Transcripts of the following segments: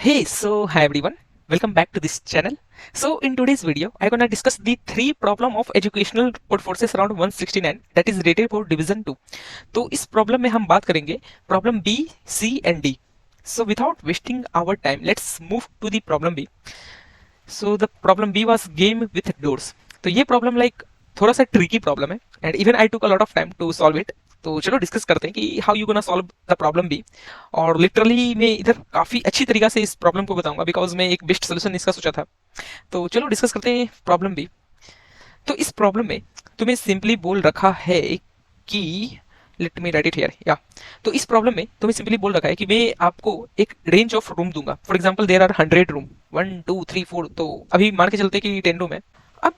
Hey, so hi everyone, welcome back to this channel. So in today's video, I'm gonna discuss the three problem of educational code forces around 169 that is rated for division 2. तो इस problem में हम बात करेंगे problem B, C and D. So without wasting our time, let's move to the problem B. So the problem B was game with doors. तो ये problem थोड़ा सा ट्रिकी प्रॉब्लम है and even I took a lot of time to solve it. तो चलो discuss करते हैं कि how you gonna solve the problem B. और लिटरली मैं इधर काफी अच्छी तरीका से इस प्रॉब्लम को बताऊंगा बिकॉज मैं एक बेस्ट सोल्यूशन इसका सोचा था. तो चलो डिस्कस करते हैं प्रॉब्लम बी. तो इस प्रॉब्लम में तुम्हें सिंपली बोल रखा है कि let me right it here या. तो इस प्रॉब्लम में तुम्हें सिंपली बोल रखा है कि मैं आपको एक रेंज ऑफ रूम दूंगा. For example there are 100 room, 1 2 3 4. तो अभी मान के चलते कि 10 रूम है. अब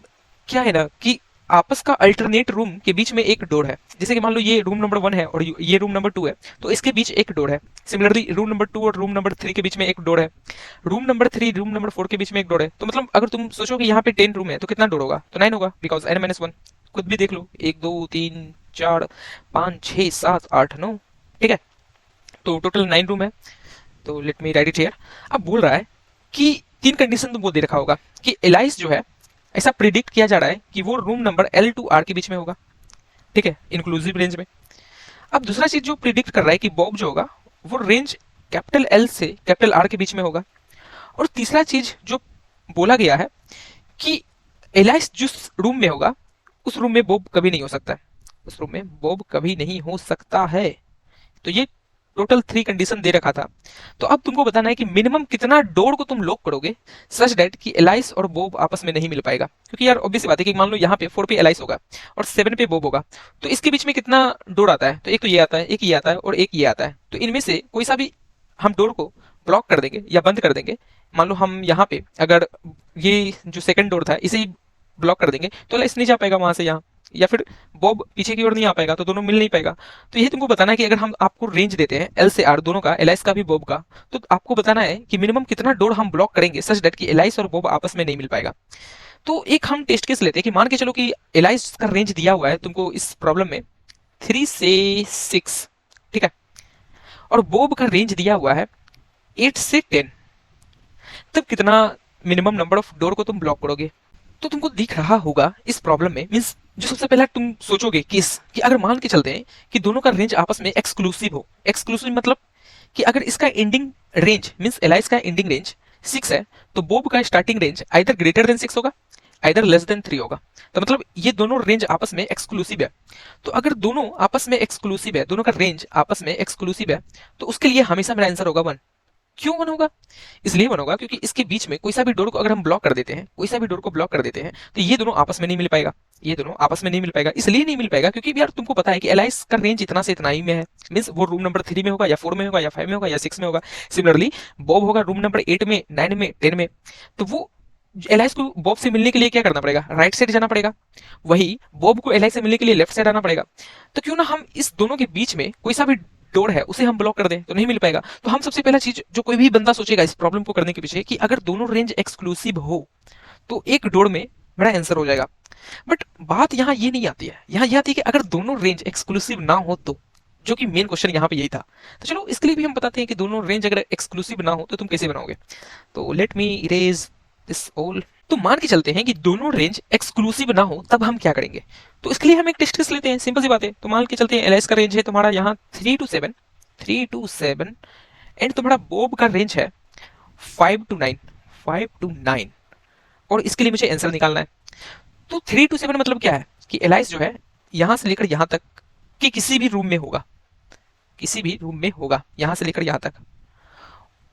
क्या है ना कि आपस का अल्टरनेट रूम के बीच में एक डोर है. जैसे कि मान लो ये रूम नंबर 1 है और ये रूम नंबर 2 है, तो इसके बीच एक डोर है. सिमिलरली रूम नंबर 2 और रूम नंबर 3 के बीच में एक डोर है. रूम नंबर 3 रूम नंबर 4 के बीच में एक डोर है. तो मतलब अगर तुम सोचो कि यहाँ पे 10 रूम है तो कितना डोर होगा? तो 9 होगा बिकॉज n-1. खुद भी देख लो, 1 2 3 4 5 6 7 8 9. ठीक है, तो टोटल 9 रूम है. तो let me right it here. अब बोल रहा है कि तीन कंडीशन तुमको दे रखा होगा कि एलाइस जो है, ऐसा प्रिडिक्ट किया जा रहा है कि वो room number L to R के बीच में होगा. ठीक है, इंक्लूसिव रेंज में. अब दूसरा चीज जो प्रिडिक्ट कर रहा है कि बॉब जो होगा वो रेंज कैपिटल L से कैपिटल R के बीच में होगा. और तीसरा चीज जो बोला गया है कि एलाइस जिस रूम में होगा उस रूम में बॉब कभी नहीं हो सकता है. उस रूम में बॉब कभी नहीं हो सकता है. तो ये टोटल 3 कंडीशन दे रखा था. तो अब तुमको बताना है कि मिनिमम कितना डोर को तुम लॉक करोगे सच दैट कि एलाइस और बोब आपस में नहीं मिल पाएगा. क्योंकि यार ऑब्वियस बात है कि मान लो यहाँ पे 4 पे एलाइस होगा और 7 पे बोब होगा, तो इसके बीच में कितना डोर आता है? तो एक तो ये आता है, एक ये आता है और एक ये आता है. तो इनमें से कोई सा भी हम डोर को ब्लॉक कर देंगे या बंद कर देंगे. मान लो हम यहाँ पे अगर ये जो सेकंड डोर था इसे ही ब्लॉक कर देंगे तो एलाइस नहीं जा पाएगा वहां से यहाँ, या फिर बॉब पीछे की ओर नहीं आ पाएगा, तो दोनों मिल नहीं पाएगा. तो ये तुमको बताना है कि अगर हम आपको रेंज देते हैं एल से आर दोनों का, एलाइस का भी बॉब का, तो आपको बताना है कि मिनिमम कितना डोर हम ब्लॉक करेंगे सच डेट कि एलाइस और बॉब आपस में नहीं मिल पाएगा. तो एक हम टेस्ट केस लेते हैं कि मान के चलो कि एलाइस का रेंज दिया हुआ है तुमको इस प्रॉब्लम में 3 से 6. ठीक है, और बॉब का रेंज दिया हुआ है 8 से 10. तब कितना मिनिमम नंबर ऑफ डोर को तुम ब्लॉक करोगे? तो तुमको दिख रहा होगा इस प्रॉब्लम में, मीन्स जो सबसे पहले तुम सोचोगे केस कि अगर मान के चलते हैं कि दोनों का रेंज आपस में एक्सक्लूसिव हो. एक्सक्लूसिव मतलब कि अगर इसका एंडिंग रेंज मीन्स एलाइस का एंडिंग रेंज 6 है तो बोब का starting range either greater than 6 होगा, आइदर लेस देन 3 होगा. तो मतलब ये दोनों रेंज आपस में एक्सक्लूसिव है. तो अगर दोनों आपस में एक्सक्लूसिव है, दोनों का रेंज आपस में एक्सक्लूसिव है, तो उसके लिए हमेशा मेरा आंसर होगा 1. क्यों 1 होगा? इसलिए 1 होगा क्योंकि इसके बीच में कोई सा भी डोर को अगर हम ब्लॉक कर देते हैं, कोई सा भी डोर को ब्लॉक कर देते हैं, तो ये दोनों आपस में नहीं मिल पाएगा. ये दोनों आपस में नहीं मिल पाएगा. इसलिए नहीं मिल पाएगा क्योंकि यार तुमको पता है कि एलाइस का रेंज इतना से इतना ही में है. मीन्स वो रूम नंबर 3 में होगा या 4 में होगा या 5 में होगा या 6 में होगा. सिमिलरली बॉब होगा रूम नंबर 8 में, 9 में, 10 में. तो वो एलाइस को बॉब से मिलने के लिए क्या करना पड़ेगा? राइट साइड जाना पड़ेगा. वही बॉब को एलाइस से मिलने के लिए लेफ्ट साइड आना पड़ेगा. तो क्यों ना हम इस दोनों के बीच में कोई सा भी डोर है उसे हम ब्लॉक कर दें, तो नहीं मिल पाएगा. तो हम सबसे पहला चीज जो कोई भी बंदा सोचेगा इस प्रॉब्लम को करने के पीछे कि अगर दोनों रेंज एक्सक्लूसिव हो तो एक डोर में बड़ा आंसर हो जाएगा. बट बात यहाँ ये नहीं आती है. यहाँ ये आती है कि अगर दोनों रेंज एक्सक्लूसिव ना हो तो, जो कि मेन क्वेश्चन यहाँ पे यही था. तो चलो इसके लिए भी हम बताते हैं कि दोनों रेंज अगर एक्सक्लूसिव ना हो तो तुम कैसे बनाओगे. तो let me erase this all. तो मान के चलते हैं कि दोनों रेंज एक्सक्लूसिव ना हो तब हम क्या करेंगे. तो इसके लिए हम एक टेस्ट केस लेते हैं. सिंपल सी बात है. तो मान के चलते हैं एलएस का रेंज है तुम्हारा यहाँ 3 टू 7, 3 टू 7 एंड तुम्हारा बोब का रेंज है 5 टू 9, 5 टू 9. और इसके लिए मुझे आंसर निकालना है. तो 3 टू 7 मतलब क्या है कि एलाइस जो है यहां से लेकर यहां तक कि किसी भी रूम में होगा, किसी भी रूम में होगा यहां से लेकर यहां तक.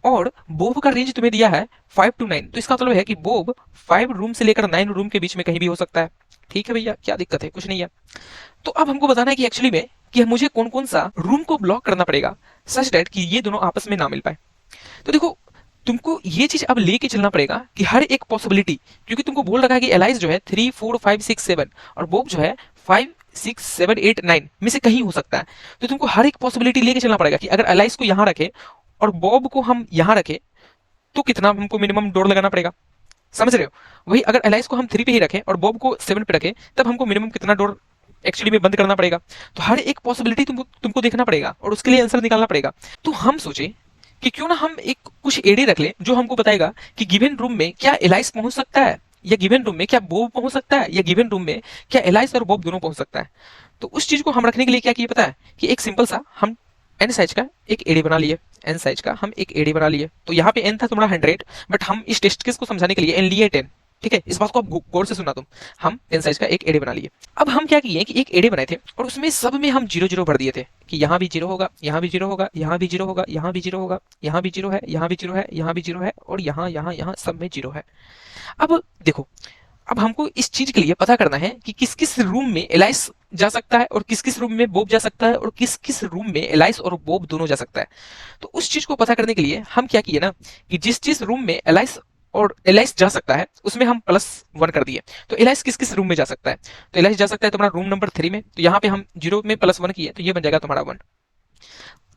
और बोब का रेंज तुम्हें दिया है 5 टू 9, तो इसका मतलब है कि बोब 5 रूम से लेकर 9 रूम के बीच में कहीं भी हो सकता है. ठीक है भैया, क्या दिक्कत है? कुछ नहीं है. तो अब हमको बताना है कि एक्चुअली में कि मुझे कौन कौन सा रूम को ब्लॉक करना पड़ेगा सच डेट कि ये दोनों आपस में ना मिल पाए. तो देखो, तुमको ये चीज अब लेके चलना पड़ेगा कि हर एक पॉसिबिलिटी, क्योंकि तुमको बोल रखा है कि एलाइज जो है 3 4 5 6 7 और बोब जो है 5 6 7 8 9 में से कहीं हो सकता है. तो तुमको हर एक पॉसिबिलिटी लेके चलना पड़ेगा कि अगर एलाइज को यहाँ रखे और बॉब को हम यहाँ रखे तो कितना हमको मिनिमम डोर लगाना पड़ेगा. समझ रहे हो? वही अगर एलाइज को हम 3 पे ही रखें और बॉब को 7 पे रखें तब हमको मिनिमम कितना डोर एक्चुअली में बंद करना पड़ेगा. तो हर एक पॉसिबिलिटी तुमको तुमको देखना पड़ेगा और उसके लिए आंसर निकालना पड़ेगा. तो हम सोचे कि क्यों ना हम एक कुछ एडे रख लें जो हमको बताएगा कि गिवन रूम में क्या एलाइस पहुंच सकता है, या गिवन रूम में क्या बॉब पहुंच सकता है, या गिवन रूम में क्या एलाइस और बॉब दोनों पहुंच सकता है। तो उस चीज को हम रखने के लिए क्या किए पता है, कि एक सिंपल सा हम एन साइज का एक एडे बना लिए। एन साइज का हम एक एडे बना लिए, तो यहाँ पे एन था तुम्हारा 100, बट हम इस टेस्ट केस को समझाने के लिए एन लिए 10। ठीक है, इस बात को आप गौर से सुना तुम। हम एन साइज का एक एडे बना लिए। अब हम क्या किए कि एक एडे बनाए थे और उसमें सब में हम 0 0 भर दिए थे, कि यहाँ भी 0 होगा, यहाँ भी 0 होगा, यहाँ भी 0 होगा, यहाँ भी 0 होगा, यहाँ भी 0 है, यहाँ भी 0 है, यहाँ भी 0 है, और यहाँ यहाँ यहाँ सब में 0 है। अब देखो, अब हमको इस चीज के लिए पता करना है कि किस किस रूम में एलाइस जा सकता है और किस किस रूम में बॉब जा सकता है, और किस किस रूम में एलाइस और बॉब दोनों जा सकता है। तो उस चीज को पता करने के लिए हम क्या किए ना, कि जिस जिस रूम में एलाइस और एलाइस जा सकता है उसमें हम +1 कर दिए। तो एलाइस किस किस रूम में जा सकता है, तो एलाइस जा सकता है तुम्हारा रूम नंबर 3 में, तो यहाँ पे हम 0 में +1 किए, तो ये बन जाएगा तुम्हारा 1।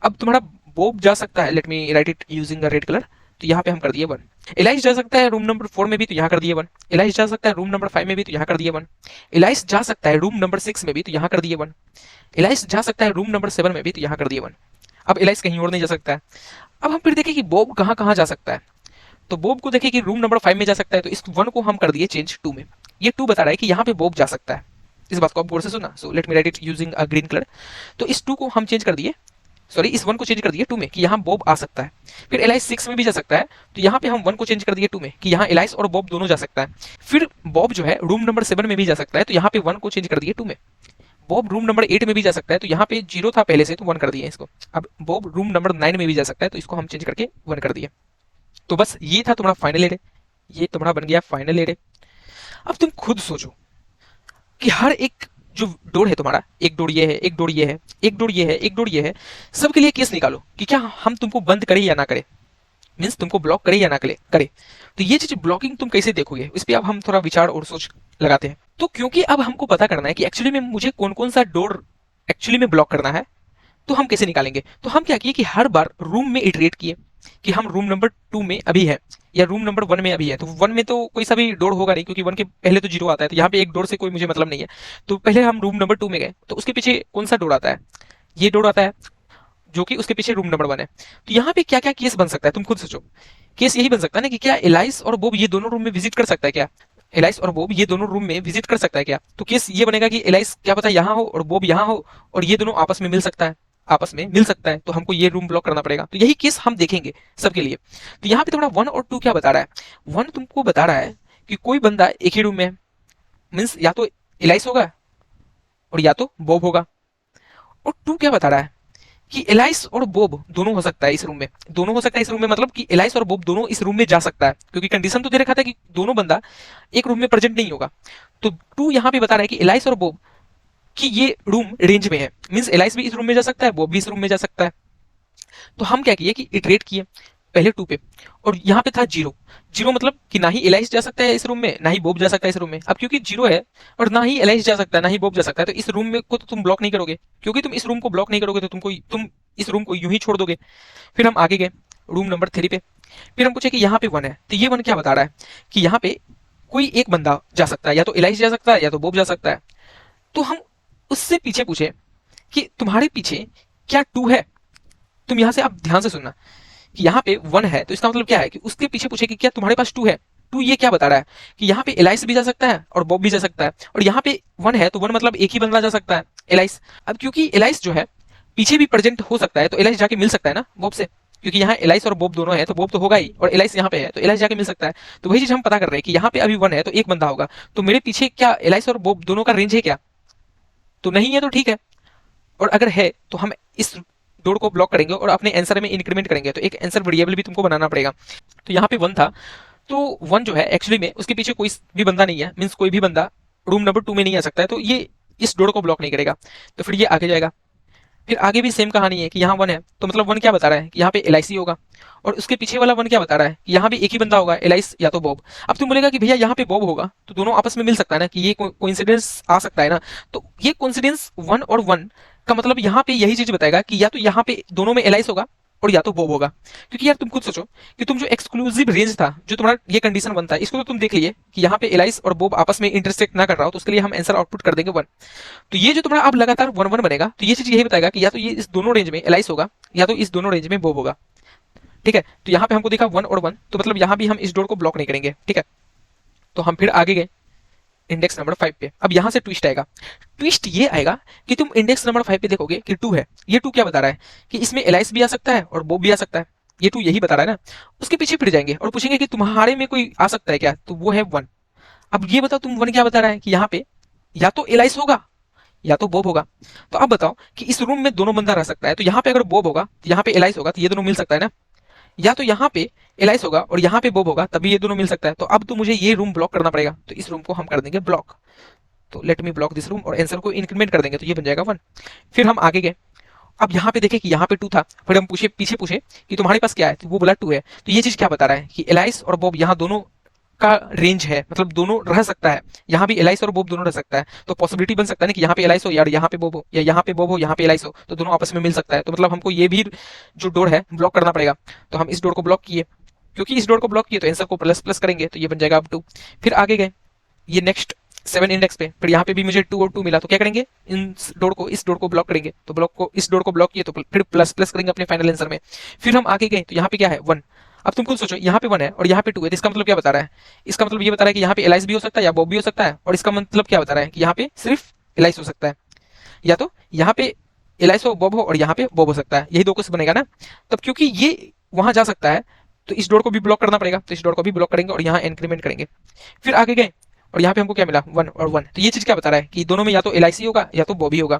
अब तुम्हारा बॉब जा सकता है, let me right it using a red colour, तो यहाँ पे हम कर दिए 1। एलाइस जा सकता है रूम नंबर 4 में भी, तो यहाँ कर दिए 1। एलाइस जा सकता है रूम नंबर 5 में भी, तो यहाँ कर दिए 1। एलाइस जा सकता है रूम नंबर 6 में भी, तो यहाँ कर दिए 1। एलाइस जा सकता है रूम नंबर 7 में भी, तो यहाँ कर दिए 1। अब एलाइस कहीं और नहीं जा सकता है। अब हम फिर देखें कि बॉब कहाँ कहाँ जा सकता है, तो बॉब को देखें कि रूम नंबर 5 में जा सकता है, तो इस 1 को हम कर दिए चेंज 2 में। ये 2 बता रहा है कि यहाँ पे बॉब जा सकता है। इस बात को आप गौर से सुना। So let me right it using a green colour. तो इस 2 को हम चेंज कर दिए, सॉरी इस 1 को चेंज कर दिए 2 में, कि यहाँ बॉब आ सकता है। फिर एलाइस 6 में भी जा सकता है, तो यहाँ पे हम 1 को चेंज कर दिए 2 में, कि यहाँ एलाइस और बॉब दोनों जा सकता है। फिर बॉब जो है रूम नंबर 7 में भी जा सकता है, तो यहाँ पे 1 को चेंज कर दिए 2 में। बॉब रूम नंबर 8 में भी जा सकता है, तो यहाँ पे 0 था पहले से, तो 1 कर दिए इसको। अब बॉब रूम नंबर 9 में भी जा सकता है, तो इसको हम चेंज करके 1 कर दिए। तो बस ये था तुम्हारा फाइनल एरे, ये तुम्हारा बन गया फाइनल एरे। अब तुम खुद सोचो कि हर एक जो डोर है तुम्हारा, एक डोर ये है, एक डोर ये है, एक डोर ये है, एक डोर ये है, सबके लिए केस निकालो कि क्या हम तुमको बंद करें या ना करें, मीन्स तुमको ब्लॉक करे या ना करे। तो ये चीज ब्लॉकिंग तुम कैसे देखोगे, इस पे अब हम थोड़ा विचार और सोच लगाते हैं। तो क्योंकि अब हमको पता करना है कि एक्चुअली में मुझे कौन कौन सा डोर एक्चुअली में ब्लॉक करना है, तो हम कैसे निकालेंगे। तो हम क्या किए कि हर बार रूम में इटरेट किए कि हम रूम नंबर 2 में अभी है या रूम नंबर 1 में अभी है। तो 1 में तो कोई सा भी डोर होगा नहीं, क्योंकि 1 के पहले तो 0 आता है, तो यहाँ पे एक डोर से कोई मुझे मतलब नहीं है। तो पहले हम रूम नंबर 2 में गए, तो उसके पीछे कौन सा डोर आता है, ये डोर आता है, जो कि उसके पीछे रूम नंबर 1 है। तो यहाँ पे क्या क्या केस बन सकता है, तुम खुद सोचो। केस यही बन सकता है ना कि क्या एलाइस और बॉब ये दोनों रूम में विजिट कर सकता है, क्या एलाइस और बॉब ये दोनों रूम में विजिट कर सकता है क्या। तो केस ये बनेगा कि एलाइस क्या पता यहाँ हो और बॉब यहाँ हो, और ये दोनों आपस में मिल सकता है, आपस में मिल सकता है, तो हमको ये रूम ब्लॉक करना पड़ेगा। तो यही केस हम देखेंगे सबके लिए। तो यहाँ पे तुम्हारा 1 और 2 क्या बता रहा है, 1 तुमको बता रहा है कि कोई बंदा एक ही रूम में है, मीन्स या तो एलाइस होगा और या तो बॉब होगा। और 2 क्या बता रहा है कि एलाइस और बॉब दोनों हो सकता है इस रूम में, दोनों हो सकता है इस रूम में, मतलब कि एलाइस और बॉब दोनों इस रूम में जा सकता है, क्योंकि कंडीशन तो दे रखा था कि दोनों बंदा एक रूम में प्रेजेंट नहीं होगा। तो 2 यहाँ पे बता रहा है कि एलाइस और बॉब कि ये रूम रेंज में है, मीन्स एलाइस भी इस रूम में जा सकता है, बॉब भी इस रूम में जा सकता है। तो हम क्या किए कि इटरेट किए पहले 2 पे, और यहाँ पे था 0। 0 मतलब कि ना ही एलाइस जा सकता है इस रूम में, ना ही बॉब जा सकता है इस रूम में। अब क्योंकि 0 है और ना ही एलाइस जा सकता है, ना ही बॉब जा सकता है, तो इस रूम में को तो तुम ब्लॉक नहीं करोगे, क्योंकि तुम इस रूम को ब्लॉक नहीं करोगे तो तुम इस रूम को यूं ही छोड़ दोगे। फिर हम आगे गए रूम नंबर 3 पे, फिर हम पूछे कि यहाँ पे 1 है, तो ये 1 क्या बता रहा है कि यहाँ पे कोई एक बंदा जा सकता है, या तो एलाइस जा सकता है या तो बॉब जा सकता है। तो हम उससे पीछे पूछे कि तुम्हारे पीछे क्या 2 है। तुम यहाँ से आप ध्यान से सुनना कि यहाँ पे 1 है, तो इसका मतलब क्या है कि उसके पीछे पूछे कि क्या तुम्हारे पास 2 है। 2 ये क्या बता रहा है कि यहाँ पे एलाइस भी जा सकता है और बॉब भी जा सकता है, और यहाँ पे 1 है, तो 1 मतलब एक ही बंदा जा सकता है, एलाइस। अब क्योंकि एलाइस जो है पीछे भी प्रेजेंट हो सकता है, तो एलाइस जाके मिल सकता है ना बॉब से, क्योंकि यहाँ एलाइस और बॉब दोनों है, तो बॉब तो होगा ही, और एलाइस यहाँ पे है, तो एलाइस जाके मिल सकता है। तो वही चीज हम पता कर रहे हैं कि यहाँ पे अभी 1 है, तो एक बंदा होगा, तो मेरे पीछे क्या एलाइस और बॉब दोनों का रेंज है क्या, तो नहीं है, तो ठीक है। और अगर है तो हम इस डोर को ब्लॉक करेंगे और अपने आंसर में इंक्रीमेंट करेंगे, तो एक आंसर वेरिएबल भी तुमको बनाना पड़ेगा। तो यहाँ पे 1 था, तो 1 जो है एक्चुअली में उसके पीछे कोई भी बंदा नहीं है, मीन्स कोई भी बंदा रूम नंबर 2 में नहीं आ सकता है, तो ये इस डोर को ब्लॉक नहीं करेगा। तो फिर ये आगे जाएगा, फिर आगे भी सेम कहानी है कि यहाँ 1 है, तो मतलब 1 क्या बता रहा है कि यहाँ पे एलआईसी होगा, और उसके पीछे वाला 1 क्या बता रहा है कि यहाँ भी एक ही बंदा होगा, एलाइस या तो बॉब। अब तुम बोलेगा कि भैया यहाँ पे बॉब होगा, तो दोनों आपस में मिल सकता है ना, कि ये कोइंसिडेंस आ सकता है ना। तो ये कोइंसिडेंस 1 और 1 का मतलब यहाँ पे यही चीज बताएगा कि या तो यहाँ पे दोनों में एलाइस होगा और या तो बॉब होगा। क्योंकि यार तुम खुद सोचो कि तुम जो एक्सक्लूसिव रेंज था, जो तुम्हारा ये कंडीशन बनता है, इसको तो तुम देख लिए कि यहाँ पे एलाइस और बॉब आपस में इंटरसेक्ट ना कर रहा हो, तो उसके लिए हम आंसर आउटपुट कर देंगे 1। तो ये जो तुम्हारा अब लगातार 1 1 बनेगा, तो ये चीज यही बताएगा कि या तो ये इस दोनों रेंज में एलाइस होगा या तो इस दोनों रेंज में बॉब होगा। ठीक है, तो यहाँ पे हमको दिखा 1 और 1, तो मतलब यहाँ भी हम इस डोर को ब्लॉक नहीं करेंगे। ठीक है, तो हम फिर आगे गए इंडेक्स नंबर 5 पे। अब यहाँ से ट्विस्ट आएगा। ट्विस्ट ये आएगा कि तुम इंडेक्स नंबर 5 पे देखोगे कि 2 है। ये 2 क्या बता रहा है कि इसमें एलाइस भी आ सकता है और बॉब भी आ सकता है। ये 2 यही बता रहा है ना। उसके पीछे फिर जाएंगे और पूछेंगे कि तुम्हारे में कोई आ सकता है क्या, तो वो है 1। अब ये बताओ तुम 1 क्या बता रहा है कि यहाँ पे या तो एलाइस होगा या तो बॉब होगा। तो अब बताओ कि इस रूम में दोनों बंदा रह सकता है, तो यहाँ पे अगर बॉब होगा तो यहाँ पे एलाइस होगा, तो ये दोनों मिल सकता है ना। या तो यहाँ पे एलाइस होगा और यहाँ पे बॉब होगा, तभी ये दोनों मिल सकता है। तो अब तो मुझे ये रूम ब्लॉक करना पड़ेगा, तो इस रूम को हम कर देंगे ब्लॉक। तो let me block this room और आंसर को इंक्रीमेंट कर देंगे, तो ये बन जाएगा 1। फिर हम आगे गए। अब यहाँ पे देखें कि यहाँ पे 2 था। फिर हम पीछे पूछे कि तुम्हारे पास क्या है, तो वो बोला 2 है। तो ये चीज क्या बता रहा है कि एलाइस और बॉब यहाँ दोनों का रेंज है, मतलब दोनों रह सकता है। यहाँ भी एलाइस और बॉब दोनों रह सकता है, तो पॉसिबिलिटी बन सकता है ना कि यहाँ पे एलाइस हो यार यहाँ पे बॉब हो, या यहाँ पे बॉब हो यहाँ पे एलाइस हो, तो दोनों आपस में मिल सकता है। तो मतलब हमको ये भी जो डोर है ब्लॉक करना पड़ेगा। तो हम इस डोर को ब्लॉक किए, क्योंकि इस डोर को ब्लॉक किए तो आंसर को प्लस प्लस करेंगे, तो ये बन जाएगा अब 2। फिर आगे गए ये नेक्स्ट 7 इंडेक्स पे, फिर यहाँ पे भी मुझे 2 और 2 मिला, तो क्या करेंगे इन डोर को इस डोर को ब्लॉक करेंगे। तो ब्लॉक को इस डोर को ब्लॉक किए तो फिर प्लस प्लस करेंगे अपने फाइनल आंसर में। फिर हम आगे गए तो यहाँ पे क्या है 1। अब तुम खुद सोचो, यहाँ पे 1 है और यहाँ पे 2 है, तो इसका मतलब क्या बता रहा है। इसका मतलब ये बता रहा है कि यहाँ पे एलाइस भी हो सकता है या बॉब भी हो सकता है, और इसका मतलब क्या बता रहा है कि यहाँ पे सिर्फ एलाइस हो सकता है, या तो यहाँ पे एलाइस हो बॉब हो और यहाँ पे बॉब हो सकता है। यही 2 क्वेश्चन बनेगा ना। तब क्योंकि ये वहां जा सकता है तो इस डोर को भी ब्लॉक करना पड़ेगा, तो इस डोर को भी ब्लॉक करेंगे और यहाँ इंक्रीमेंट करेंगे। फिर आगे गए और यहाँ पे हमको क्या मिला 1 और 1, तो ये चीज क्या बता रहा है कि दोनों में या तो एलआईसी होगा या तो बॉबी होगा।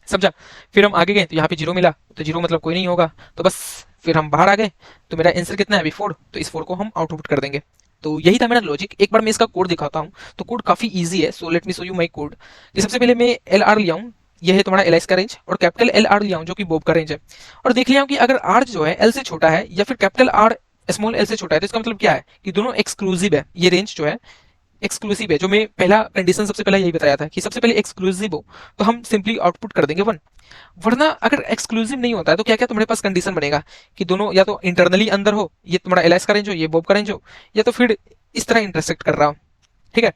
समझा। फिर हम आगे गए तो यहाँ पे 0 मिला, तो 0 मतलब कोई नहीं होगा, तो बस फिर हम बाहर आ गए। तो मेरा आंसर कितना है अभी 4, तो इस 4 को हम आउटपुट कर देंगे। तो यही था मेरा लॉजिक। एक बार मैं इसका कोड दिखाता हूँ, तो कोड काफी इजी है। So let me show you my code. सबसे पहले मैं एल आर लिया हूँ, ये है तुम्हारा एल का रेंज, और कैपिटल एल आर लिया हूँ जो कि बॉब का रेंज है। और देख लिया हूँ कि अगर आर जो है एल से छोटा है या फिर कैपिटल आर स्मॉल एल से छोटा है, तो इसका मतलब क्या है कि दोनों एक्सक्लूसिव है। ये रेंज जो है एक्सक्लूसिव है, जो मैं पहला कंडीशन सबसे पहले यही बताया था कि सबसे पहले एक्सक्लूसिव हो, तो हम सिंपली आउटपुट कर देंगे 1। वरना अगर एक्सक्लूसिव नहीं होता है तो क्या क्या तुम्हारे पास कंडीशन बनेगा कि दोनों या तो इंटरनली अंदर हो, ये तुम्हारा एलएस का रेंज हो, ये बॉब का रेंज हो, या तो फिर इस तरह इंटरसेक्ट कर रहा हो। ठीक है,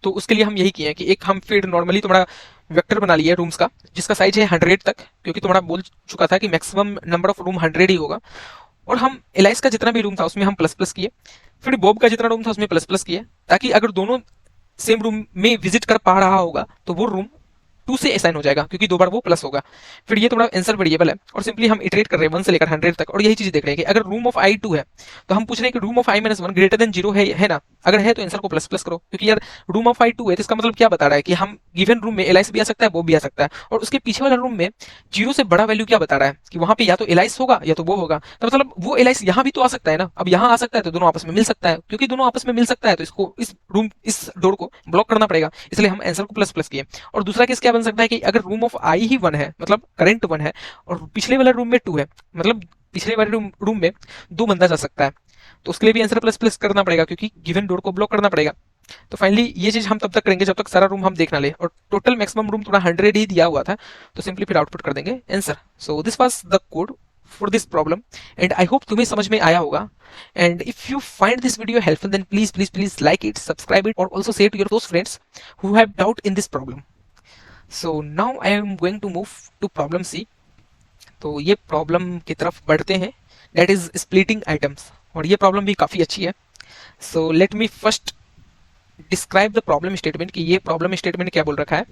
तो उसके लिए हम यही किए हैं कि एक हम फिर नॉर्मली तुम्हारा वेक्टर बना लिया रूम्स का, जिसका साइज है 100 तक, क्योंकि तुम्हारा बोल चुका था कि मैक्सिमम नंबर ऑफ रूम 100 ही होगा। और हम एलाइस का जितना भी रूम था उसमें हम प्लस प्लस किए, फिर बॉब का जितना रूम था उसमें प्लस प्लस किए, ताकि अगर दोनों सेम रूम में विजिट कर पा रहा होगा तो वो रूम 2 से असाइन हो जाएगा, क्योंकि 2 बार वो प्लस होगा। फिर ये थोड़ा आंसर वेरिएबल है और सिंपली हम इटरेट कर रहे हैं 1 से लेकर 100 तक, और यही चीज देख रहे हैं कि अगर रूम ऑफ आई 2 है तो हम पूछ रहे हैं कि room of I minus 1 greater than 0 है ना। अगर है तो आंसर को प्लस प्लस करो, क्योंकि यार रूम ऑफ आई 2 है, तो इसका मतलब क्या बता रहा है कि हम गिवन रूम में एलाइस भी आ सकता है, वो भी आ सकता है, और उसके पीछे वाला रूम में 0 से बड़ा वैल्यू क्या बता रहा है कि वहां पे या तो एलाइस होगा या तो वो होगा। तो मतलब वो एलाइस यहाँ भी तो आ सकता है ना। अब यहाँ आ सकता है तो दोनों आपस में मिल सकता है, क्योंकि दोनों आपस में मिल सकता है तो इसको इस डोर को ब्लॉक करना पड़ेगा, इसलिए हम आंसर को प्लस प्लस किए। और दूसरा केस क्या बन सकता है कि अगर रूम ऑफ आई ही 1 है, मतलब करंट 1 है, और पिछले वाले रूम में 2 है, मतलब पिछले वाले रूम में 2 बंदा जा सकता है, तो उसके लिए भी आंसर प्लस प्लस करना पड़ेगा, क्योंकि गिवन डोर को ब्लॉक करना पड़ेगा। तो फाइनली ये चीज हम तब तक करेंगे जब तक सारा रूम हम देख ना ले, और टोटल मैक्सिमम रूम थोड़ा 100 ही दिया हुआ था, तो सिंपली फिर आउटपुट कर देंगे answer. So this was the code for this problem, and I hope तुम्हें समझ में आया होगा। And if you find this video helpful, then please like it, subscribe it, और ऑल्सो शेयर टू योर दोस्त friends who have doubt in this problem. So now I am going to move to problem C. तो ये problem की तरफ बढ़ते हैं, that is splitting items, और ये प्रॉब्लम भी काफ़ी अच्छी है। So let me first describe the problem statement कि ये प्रॉब्लम स्टेटमेंट क्या बोल रखा है,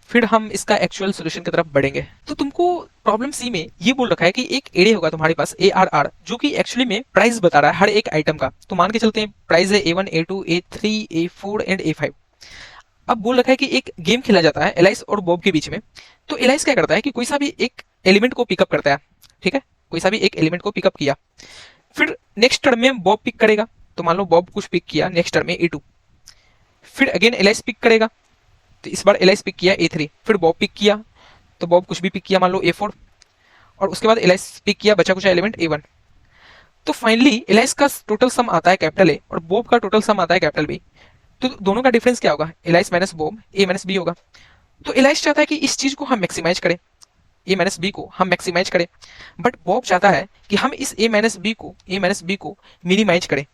फिर हम इसका एक्चुअल सोल्यूशन की तरफ बढ़ेंगे। तो तुमको प्रॉब्लम सी में ये बोल रखा है कि एक एरे होगा तुम्हारे पास ARR, जो कि एक्चुअली में प्राइस बता रहा है हर एक आइटम का। तो मान के चलते हैं प्राइस है A1 A2 A3 A4 and A5। अब बोल रखा है कि एक गेम खेला जाता है एलाइस और बॉब के बीच में। तो एलाइस क्या करता है कि कोई सा भी एक एलिमेंट को पिकअप करता है, ठीक है, कोई सा भी एक एलिमेंट को पिकअप किया, फिर नेक्स्ट टर्म में बॉब पिक करेगा। तो मान लो बॉब कुछ पिक किया नेक्स्ट टर्म में A2, फिर अगेन एलाइस पिक करेगा, तो इस बार एलाइस पिक किया A3, फिर बॉब पिक किया, तो बॉब कुछ भी पिक किया मान लो A4, और उसके बाद एलाइस पिक किया बचा कुछ एलिमेंट A1। तो फाइनली एलाइस का टोटल सम आता है कैपिटल ए, और बॉब का टोटल सम आता है कैपिटल बी। तो दोनों का डिफरेंस क्या होगा, Alice minus Bob A minus B होगा। तो एलाइस चाहता है कि इस चीज को हम मैक्सिमाइज करें, ए माइनस बी को हम मैक्सिमाइज करें, बट बॉब चाहता है कि हम इस ए माइनस बी को मिनिमाइज करें।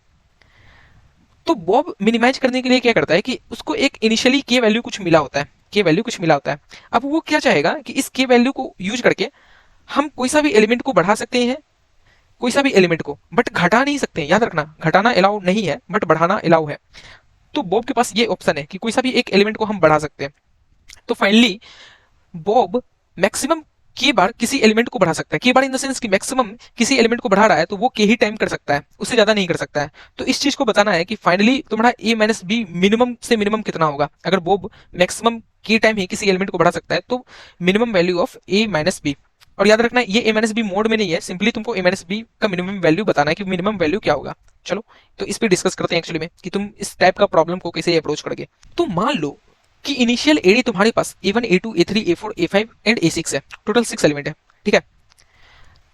तो बॉब मिनिमाइज करने के लिए क्या करता है कि उसको एक इनिशियली के वैल्यू कुछ मिला होता है, के वैल्यू कुछ मिला होता है। अब वो क्या चाहेगा कि इस के वैल्यू को यूज करके हम कोई सा भी एलिमेंट को बढ़ा सकते हैं कोई सा भी एलिमेंट को, बट घटा नहीं सकते, याद रखना, घटाना अलाउ नहीं है बट बढ़ाना अलाउ है। तो बॉब के पास ये ऑप्शन है कि कोई सा भी एक एलिमेंट को हम बढ़ा सकते हैं। तो फाइनली बॉब मैक्सिमम के बार किसी एलिमेंट को बढ़ा सकता है, के बार इन द सेंस कि मैक्सिमम किसी एलिमेंट को बढ़ा रहा है तो वो के ही टाइम कर सकता है, उससे ज्यादा नहीं कर सकता है। तो इस चीज को बताना है कि फाइनली तुम्हारा ए माइनस बी मिनिमम से मिनिमम कितना होगा। अगर बॉब मैक्सिमम के टाइम ही किसी एलिमेंट को बढ़ा सकता है तो minimum value of A minus B. और याद रखना ये ए माइनस बी मोड में नहीं है, सिंपली तुमको ए माइनस बी का मिनिमम वैल्यू बताना है कि मिनिमम वैल्यू क्या होगा। चलो तो इस पे डिस्कस करते हैं एक्चुअली में कि तुम इस टाइप का प्रॉब्लम को कैसे अप्रोच करोगे। तो मान लो कि इनिशियल एडी तुम्हारे पास A1 A2 A3 A4 A5 and A6 है, टोटल 6 एलिमेंट है, ठीक है।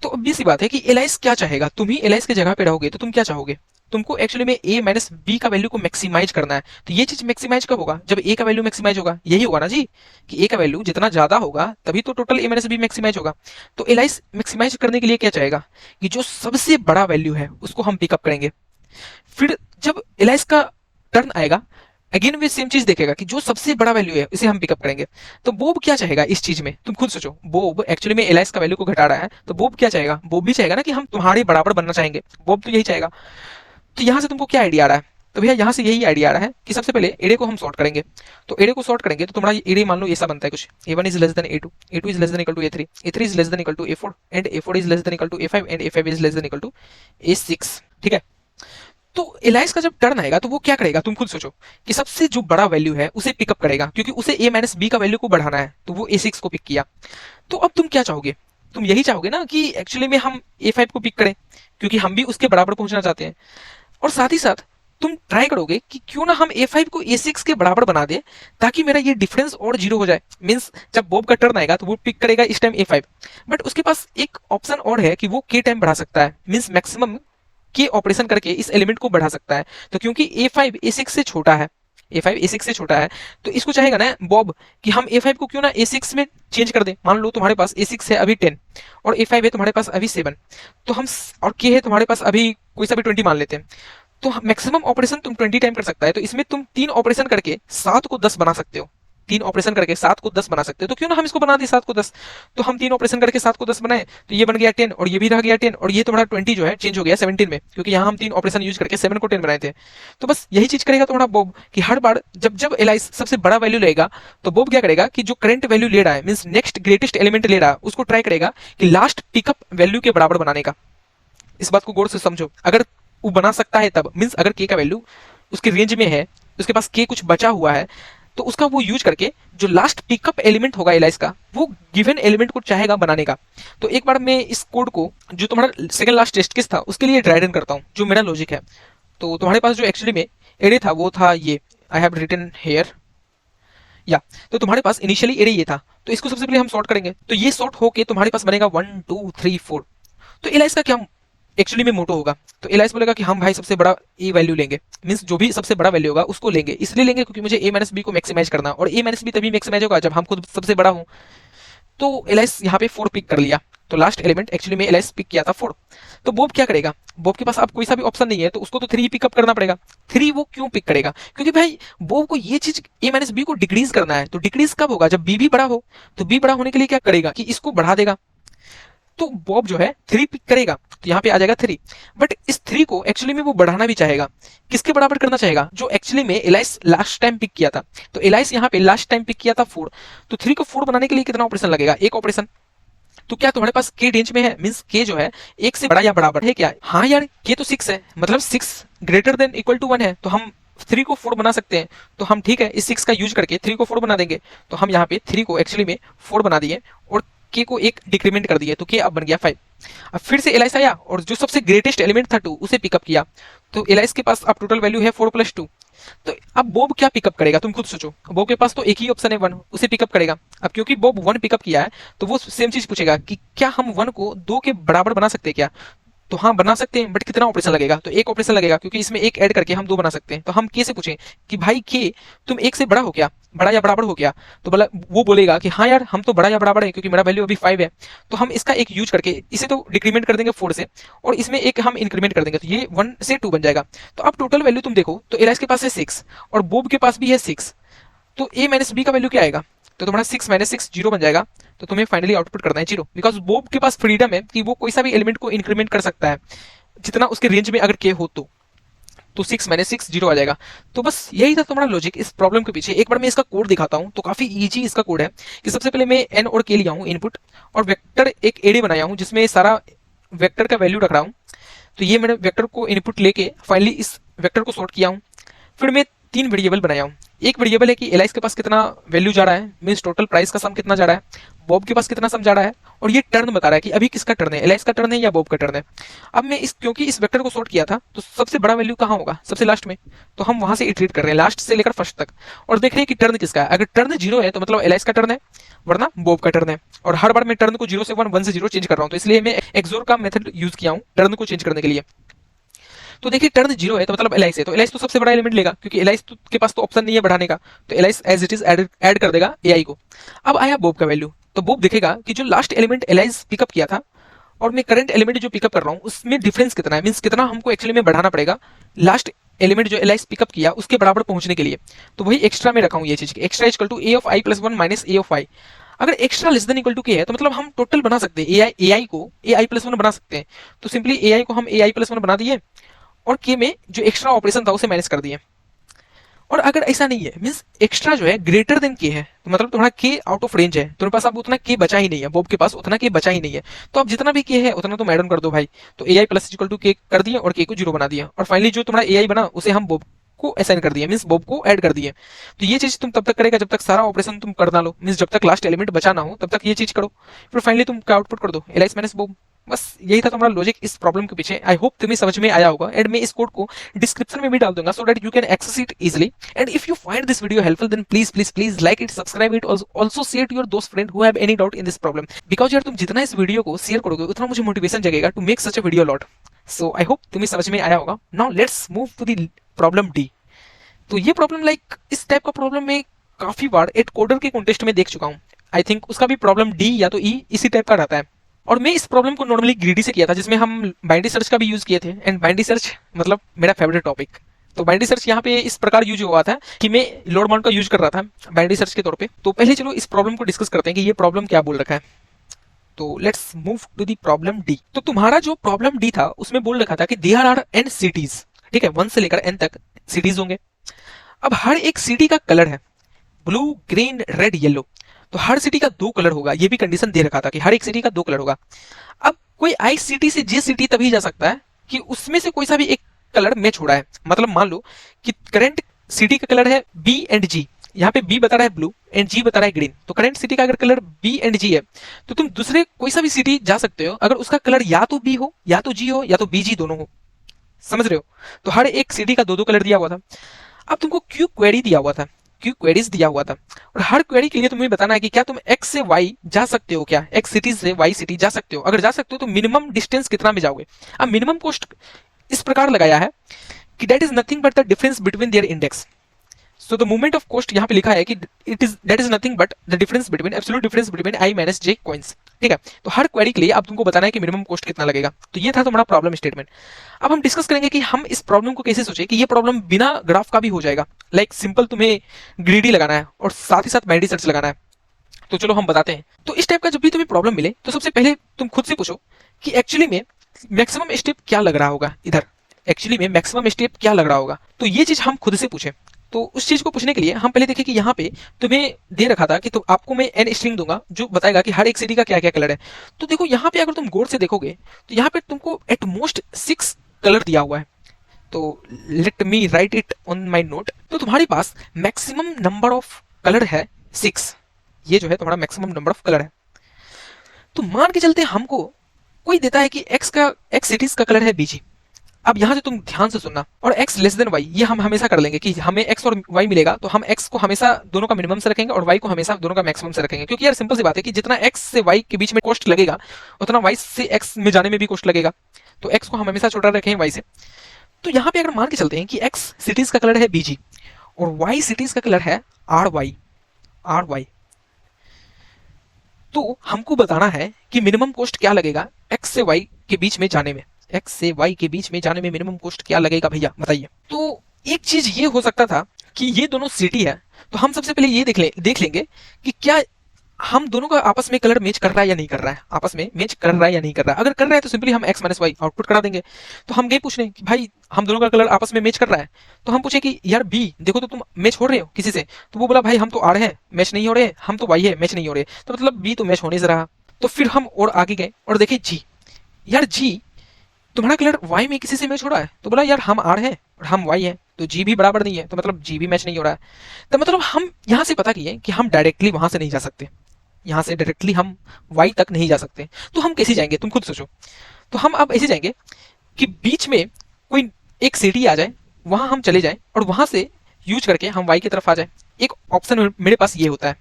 तो अब सी बात है कि एलाइस क्या चाहेगा, तुम ही एलाइस की जगह पे रहोगे तो तुम क्या चाहोगे। तुमको एक्चुअली में a माइनस बी का वैल्यू को मैक्सिमाइज करना है। तो ये चीज मैक्सिमाइज कब होगा, जब a का वैल्यू मैक्सिमाइज होगा, यही होगा ना जी, कि a का वैल्यू जितना ज्यादा होगा तभी तो total a minus B maximise होगा। तो एलाइस मैक्सिमाइज करने के लिए क्या चाहेगा कि जो सबसे बड़ा वैल्यू है उसको हम पिकअप करेंगे। फिर जब एलाइस का टर्न आएगा अगेन वे सेम चीज देखेगा कि जो सबसे बड़ा वैल्यू है उसे हम पिकअप करेंगे। तो बोब क्या चाहेगा इस चीज में, तुम खुद सोचो। बोब एक्चुअली में एलाइस का वैल्यू को घटा रहा है, तो बोब क्या चाहेगा, बोब भी चाहेगा ना कि हम तुम्हारे बराबर बनना चाहेंगे, बोब तो यही चाहेगा। तो यहाँ से तुमको क्या आइडिया आ रहा है, तो भैया यहाँ से यही आइडिया आ रहा है कि सबसे पहले एडे को हम सॉर्ट करेंगे। तो एडे को सॉर्ट करेंगे तो तुम्हारा एडे मान लो ऐसा बनता है कुछ, A1 is less than A2, A2 is less than equal to A3, A3 is less than equal to A4 and A4 is less than equal to A5 and A5 is less than equal to A6, ठीक है। तो alias का जब turn आएगा तो वो क्या करेगा, तुम खुद सोचो कि सबसे जो बड़ा वैल्यू है उसे पिकअप करेगा, क्योंकि उसे a माइनस बी का वैल्यू को बढ़ाना है, तो वो A6 को पिक किया। तो अब तुम क्या चाहोगे, तुम यही चाहोगे ना कि एक्चुअली में हम A5 को पिक करें, क्योंकि हम भी उसके बराबर पहुंचना चाहते हैं। और साथ ही साथ तुम ट्राई करोगे कि क्यों ना हम A5 को A6 के बराबर बना दें, ताकि मेरा ये डिफरेंस और जीरो हो जाए। मींस जब बॉब का टर्न आएगा तो वो पिक करेगा इस टाइम A5, बट उसके पास एक ऑप्शन और है कि वो के टाइम बढ़ा सकता है, मींस मैक्सिमम के ऑपरेशन करके इस एलिमेंट को बढ़ा सकता है। तो क्योंकि A5 A6 से छोटा है, A5 A6 से छोटा है, तो इसको चाहेगा ना बॉब कि हम A5 को क्यों ना A6 में चेंज कर दें। मान लो तुम्हारे पास A6 है अभी 10 और A5 है तुम्हारे पास अभी 7, तो हम और K है तुम्हारे पास अभी कोई सा भी 20 मान लेते हैं। तो मैक्सिमम ऑपरेशन तुम 20 टाइम कर सकता है, तो इसमें तुम 3 ऑपरेशन करके 7 को 10 बना सकते हो। 3 ऑपरेशन करके 7 को 10 बना सकते हो, तो क्यों ना हम इसको बना दें 7 को 10। तो हम 3 ऑपरेशन करके 7 को 10 बनाए, तो ये बन गया 10 और ये भी रह गया 10 और ये तुम्हारा 20 जो है चेंज हो गया 17 में, क्योंकि यहाँ हम 3 ऑपरेशन यूज करके 7 को 10 बनाए थे। तो बस यही चीज करेगा तुम्हारा बॉब कि हर बार जब जब एलाइस सबसे बड़ा वैल्यू लेगा तो बॉब क्या करेगा कि जो करंट वैल्यू ले रहा है, मींस नेक्स्ट ग्रेटेस्ट एलिमेंट ले रहा है, उसको ट्राई करेगा कि लास्ट पिकअप वैल्यू के बराबर बनाने का। इस बात को गौर से समझो, अगर वो बना सकता है तब, मींस अगर के का वैल्यू उसके रेंज में है, उसके पास के कुछ बचा हुआ है, तो उसका वो यूज करके जो लास्ट पिकअप एलिमेंट होगा एलाइस का, वो गिवन एलिमेंट को चाहेगा बनाने का। तो एक बार मैं इस कोड को जो तुम्हारा सेकंड लास्ट टेस्ट केस था उसके लिए ड्राई रन करता हूँ, जो मेरा लॉजिक है। तो तुम्हारे पास जो एक्चुअली में एरे था वो था ये, आई हैव रिटन हेयर या, तो तुम्हारे पास इनिशियली एरे ये था, तो इसको सबसे पहले हम सॉर्ट करेंगे। तो ये सॉर्ट होके तुम्हारे पास बनेगा 1 2 3 4। तो एलाइस का क्या एक्चुअली में मोटो होगा, तो एलाइस बोलेगा कि हम भाई सबसे बड़ा ए वैल्यू लेंगे, मींस जो भी सबसे बड़ा वैल्यू होगा उसको लेंगे। इसलिए लेंगे क्योंकि मुझे ए माइनस बी को मैक्सिमाइज करना, और ए माइनस बी तभी मैक्सिमाइज होगा जब हम खुद सबसे बड़ा हूं। तो एलाइस यहाँ पे 4 पिक कर लिया, तो लास्ट एलिमेंट एक्चुअली में एलाइस पिक किया था 4। तो बॉब क्या करेगा, बॉब के पास अब कोई सा भी ऑप्शन नहीं है, तो उसको तो 3 पिकअप करना पड़ेगा। 3 वो क्यों पिक करेगा, क्योंकि भाई बॉब को ये चीज ए माइनस बी को डिक्रीज करना है। तो डिक्रीज कब होगा, जब बी भी बड़ा हो। तो बी बड़ा होने के लिए क्या करेगा कि इसको बढ़ा देगा। तो बॉब जो है 3 पिक करेगा, तो यहाँ पे आ जाएगा 3। बट इस 3 को एक्चुअली में वो बढ़ाना भी चाहेगा, किसके बराबर करना चाहेगा, जो एक्चुअली में एलाइस लास्ट टाइम पिक किया था। तो एलाइस यहाँ पे लास्ट टाइम पिक किया था 4, तो 3 को 4 बनाने के लिए कितना ऑपरेशन लगेगा, एक ऑपरेशन। तो क्या तुम्हारे पास के रेंज में है, मींस के जो है 1 से बड़ा या बराबर है क्या। हाँ यार के तो 6 है, मतलब 6 ग्रेटर देन इक्वल टू 1 है, तो हम 3 को 4 बना सकते हैं। तो हम ठीक है इस 6 का यूज करके 3 को 4 बना देंगे। तो हम यहाँ पे 3 को एक्चुअली में 4 बना दिए और के को एक डिक्रीमेंट कर दिया, तो के अब बन गया 5। अब फिर से एलाइस आया और जो सबसे ग्रेटेस्ट एलिमेंट था 2 उसे पिकअप किया। तो एलाइस के पास अब टोटल वैल्यू है 4 + 2। तो अब बॉब क्या पिकअप करेगा, तुम खुद सोचो। बॉब के पास तो एक ही ऑप्शन है 1, उसे पिकअप करेगा। अब क्योंकि बॉब 1 पिकअप किया है, तो वो सेम चीज पूछेगा कि क्या हम 1 को 2 के बराबर बना सकते हैं क्या। तो हाँ बना सकते हैं, बट कितना ऑपरेशन लगेगा, तो एक ऑपरेशन लगेगा, क्योंकि इसमें एक ऐड करके हम 2 बना सकते हैं। तो हम के से पूछें कि भाई के तुम 1 से बड़ा हो क्या, बड़ा या बराबर हो क्या। तो बोला, वो बोलेगा कि हाँ यार हम तो बड़ा या बराबर है, क्योंकि मेरा वैल्यू अभी 5 है। तो हम इसका एक यूज करके इसे तो डिक्रीमेंट कर देंगे 4 से, और इसमें एक हम इंक्रीमेंट कर देंगे, तो ये 1 से 2 बन जाएगा। तो अब टोटल वैल्यू तुम देखो तो एलाइस के पास है 6 और बॉब के पास भी है 6। तो ए माइनस बी का वैल्यू क्या आएगा, तो तुम्हारा 6 - 6 0 बन जाएगा। तो तुम्हें फाइनली आउटपुट करना है 0, बिकॉज बोब के पास फ्रीडम है कि वो कोई सा भी एलिमेंट को इंक्रीमेंट कर सकता है जितना उसके रेंज में अगर के हो तो 6 माइनस 6 0 आ जाएगा। तो बस यही था तुम्हारा लॉजिक इस प्रॉब्लम के पीछे। एक बार मैं इसका कोड दिखाता हूँ। तो काफी इजी इसका कोड है कि सबसे पहले मैं एन और के लिया हूँ इनपुट, और वेक्टर एक एडे बनाया हूँ जिसमें सारा वेक्टर का वैल्यू रख रहा हूँ। तो ये मैंने वेक्टर को इनपुट लेके फाइनली इस वेक्टर को सॉर्ट किया हूँ। फिर मैं 3 वेरिएबल बनाया हूँ। एक वेरिएबल है कि एलाइस के पास कितना वैल्यू जा रहा है, मीन्स टोटल प्राइस का सम कितना जा रहा है, बॉब के पास कितना सम जा रहा है, और ये टर्न बता रहा है कि अभी किसका टर्न है, एलाइस का टर्न है या बॉब का टर्न है। अब मैं क्योंकि इस वेक्टर को सॉर्ट किया था तो सबसे बड़ा वैल्यू कहाँ होगा, सबसे लास्ट में। तो हम वहां से इटरेट कर रहे हैं लास्ट से लेकर फर्स्ट तक, और देख रहे हैं कि टर्न किसका है। अगर टर्न 0 है तो मतलब एलाइस का टर्न है, वरना बॉब का टर्न है। और हर बार मैं टर्न को 0 से 1, 1 से 0 चेंज कर रहा हूँ। तो इसलिए मैं एक्सोर का मेथड यूज किया हूँ टर्न को चेंज करने के लिए। तो देखिए टर्न 0 है तो मतलब एलाइस है, तो एलाइस तो सबसे बड़ा एलिमेंट लेगा क्योंकि एलाइस के पास तो ऑप्शन नहीं है बढ़ाने का। तो Alice as it is add कर देगा एआई को। अब आया बॉब का वैल्यू। तो बॉब देखेगा कि जो लास्ट एलिमेंट एलाइस पिकअप किया था और मैं करंट एलिमेंट जो पिकअप कर रहा हूँ उसमें डिफरेंस कितना है, मीन्स कितना हमको एक्चुअली में बढ़ाना पड़ेगा लास्ट एलिमेंट जो एलाइस पिकअप किया उसके बराबर पहुंचने के लिए। तो वही एक्स्ट्रा में रखा हूँ ये चीज, extra equal to A of I plus 1 minus A of I. अगर extra less than equal to K है तो मतलब हम टोटल बना सकते हैं ए आई को ए आई प्लस 1 बना सकते हैं। तो सिंपली ए आई को हम ए आई प्लस 1 बना दिए और के में जो एक्स्ट्रा ऑपरेशन था उसे माइनस कर दिए। और अगर ऐसा नहीं है, मींस एक्स्ट्रा जो है ग्रेटर देन के है, तो मतलब तुम्हारा के आउट ऑफ रेंज है, तुम्हारे पास अब उतना के बचा ही नहीं है, बॉब के पास उतना के बचा ही नहीं है। तो अब जितना भी के है उतना तुम ऐड ऑन कर दो भाई। तो ए आई प्लस इक्वल टू के कर दिए और के को 0 बना दिया, और फाइनली जो तुम्हारा ए आई बना उसे हम बॉब को असाइन कर दिया, मींस बॉब को ऐड कर दिए। तो ये चीज तुम तब तक करेगा जब तक सारा ऑपरेशन तुम कर ना लो, मींस जब तक लास्ट एलिमेंट बचा ना हो तब तक ये चीज करो। फिर फाइनली तुम क्या आउटपुट कर दो, एलाइस माइनस बॉब। बस यही था तुम्हारा लॉजिक इस प्रॉब्लम के पीछे। आई होप तुम्हें समझ में आया होगा, एंड मैं इस कोड को डिस्क्रिप्शन में भी डाल दूंगा so that you can access it easily. And if you find this video helpful then please like it, subscribe it, also share to your दोस्त friend who have any doubt in this problem, because यार तुम जितना इस video को share करोगे उतना मुझे motivation जगेगा to make such a video lot. So I hope तुम्हें समझ में आया होगा। Now let's move to the problem D. तो ये प्रॉब्लम लाइक इस टाइप का प्रॉब्लम मैं काफी बार एट कोडर के कॉन्टेस्ट में देख चुका हूँ। आई थिंक उसका भी प्रॉब्लम डी या तो ई इसी टाइप का रहता है। और मैं इस प्रॉब्लम को नॉर्मली ग्रीडी से किया था जिसमें हम बाइनरी सर्च का भी यूज किए थे, एंड बाइनरी सर्च मतलब मेरा फेवरेट टॉपिक। तो बाइनरी सर्च यहाँ पे इस प्रकार यूज हुआ था कि मैं लोड माउंट का यूज कर रहा था बाइनरी सर्च के तौर पे। तो पहले चलो इस प्रॉब्लम को डिस्कस करते हैं कि ये प्रॉब्लम क्या बोल रखा है। तो let's move to the problem D. तो तुम्हारा जो प्रॉब्लम डी था उसमें बोल रखा था कि देयर आर एन सिटीज, ठीक है, 1 से लेकर एन तक सिटीज होंगे। अब हर एक सिटी का कलर है ब्लू, ग्रीन, रेड, येलो। तो हर सिटी का 2 कलर होगा, ये भी कंडीशन दे रखा था कि हर एक सिटी का 2 कलर होगा। अब कोई आई सिटी से जे सिटी तभी जा सकता है कि उसमें से कोई सा भी एक कलर मैच हो रहा है। मतलब मान लो कि करंट सिटी का कलर है बी एंड जी, यहाँ पे बी बता रहा है ब्लू एंड जी बता रहा है ग्रीन। तो करंट सिटी का अगर कलर बी एंड जी है तो तुम दूसरे कोई सा भी सिटी जा सकते हो अगर उसका कलर या तो बी हो या तो जी हो या तो बी जी दोनों हो। समझ रहे हो? तो हर एक सिटी का 2 कलर दिया हुआ था। अब तुमको क्यू क्वेरी दिया हुआ था, क्यू क्वेरीज दिया हुआ था, और हर क्वेरी के लिए तुम्हें बताना है कि क्या तुम एक्स से वाई जा सकते हो, क्या एक्स सिटी से वाई सिटी जा सकते हो। अगर जा सकते हो तो मिनिमम डिस्टेंस कितना में जाओगे। अब मिनिमम कॉस्ट इस प्रकार लगाया है कि that is nothing but the difference between their index. So the movement of cost यहाँ पे लिखा है कि it is that is nothing but the difference between absolute difference between I minus J coins. ठीक है, तो हर क्वेरी के लिए अब तुमको बताना है कि मिनिमम कॉस्ट कितना लगेगा। तो ये था तुम्हारा प्रॉब्लम स्टेटमेंट। अब हम डिस्कस करेंगे कि हम इस प्रॉब्लम को कैसे सोचे कि ये प्रॉब्लम बिना ग्राफ का भी हो जाएगा। लाइक सिंपल तुम्हें ग्रीडी लगाना है और साथ ही साथ बाइनरी सर्च लगाना है। तो चलो हम बताते हैं। तो इस टाइप का जब भी तुम्हें प्रॉब्लम मिले तो सबसे पहले तुम खुद से पूछो कि एक्चुअली में मैक्सिमम स्टेप क्या लग रहा होगा इधर, एक्चुअली में मैक्सिमम स्टेप क्या लग रहा होगा। तो ये चीज हम खुद से पूछे। तो उस चीज को पूछने के लिए हम पहले देखें कि यहाँ पे तुम्हें दे रखा था कि तो आपको मैं एन स्ट्रिंग दूंगा जो बताएगा कि हर एक सिटी का क्या क्या कलर है। तो देखो यहाँ पे अगर तुम गौर से देखोगे तो यहाँ पे तुमको एट मोस्ट 6 कलर दिया हुआ है। तो let me right it on my note. तो तुम्हारे पास मैक्सिमम नंबर ऑफ कलर है 6, ये जो है तुम्हारा मैक्सिमम नंबर ऑफ कलर है। तो मान के चलते हमको कोई देता है कि एक्स सिटीज का कलर है बीजी। अब यहां से तुम ध्यान से सुनना, और x लेस देन y ये हम हमेशा कर लेंगे कि हमें x और y मिलेगा तो हम x को हमेशा दोनों का मिनिमम से रखेंगे और y को हमेशा दोनों का मैक्सिमम से रखेंगे। क्योंकि यार सिंपल सी बात है कि जितना x से y के बीच में कॉस्ट लगेगा उतना y से x में जाने में भी कॉस्ट लगेगा। तो x को हम हमेशा छोटा रखेंगे y से। तो यहाँ पे अगर मान के चलते हैं कि x सिटीज का कलर है bg और y सिटीज का कलर है ry, तो हमको बताना है कि मिनिमम कॉस्ट क्या लगेगा x से y के बीच में जाने में, x से y के बीच में जाने में मिनिमम कॉस्ट क्या लगेगा भैया बताइए। तो एक चीज ये हो सकता था कि ये दोनों सिटी है, तो हम सबसे पहले ये देख लेंगे कि क्या हम दोनों का आपस में कलर मैच कर रहा है या नहीं कर रहा है, आपस में मैच कर रहा है या नहीं कर रहा है। अगर कर रहा है तो सिंपली हम x माइनस वाई आउटपुट करा देंगे। तो हम ये पूछ रहे हैं कि भाई हम दोनों का कलर आपस में मैच कर रहा है, तो हम पूछे कि यार बी देखो तो तुम मैच हो रहे हो किसी से, तो वो बोला भाई हम तो आर है मैच नहीं हो रहे, हम तो वाई है मैच नहीं हो रहे, तो मतलब बी तो मैच होने से रहा। तो फिर हम और आगे गए और देखे जी, यार जी तुम्हारा कलर वाई में किसी से मैच हो रहा है, तो बोला यार हम आर है और हम वाई है, तो जी भी बराबर नहीं है, तो मतलब जी भी मैच नहीं हो रहा है। तो मतलब हम यहाँ से पता किए कि हम डायरेक्टली वहां से नहीं जा सकते, यहाँ से डायरेक्टली हम वाई तक नहीं जा सकते। तो हम कैसे जाएंगे तुम खुद सोचो। तो हम अब ऐसे जाएंगे कि बीच में कोई एक सिटी आ जाए, वहां हम चले जाएं और वहां से यूज करके हम वाई की तरफ आ जाए। एक ऑप्शन मेरे पास ये होता है।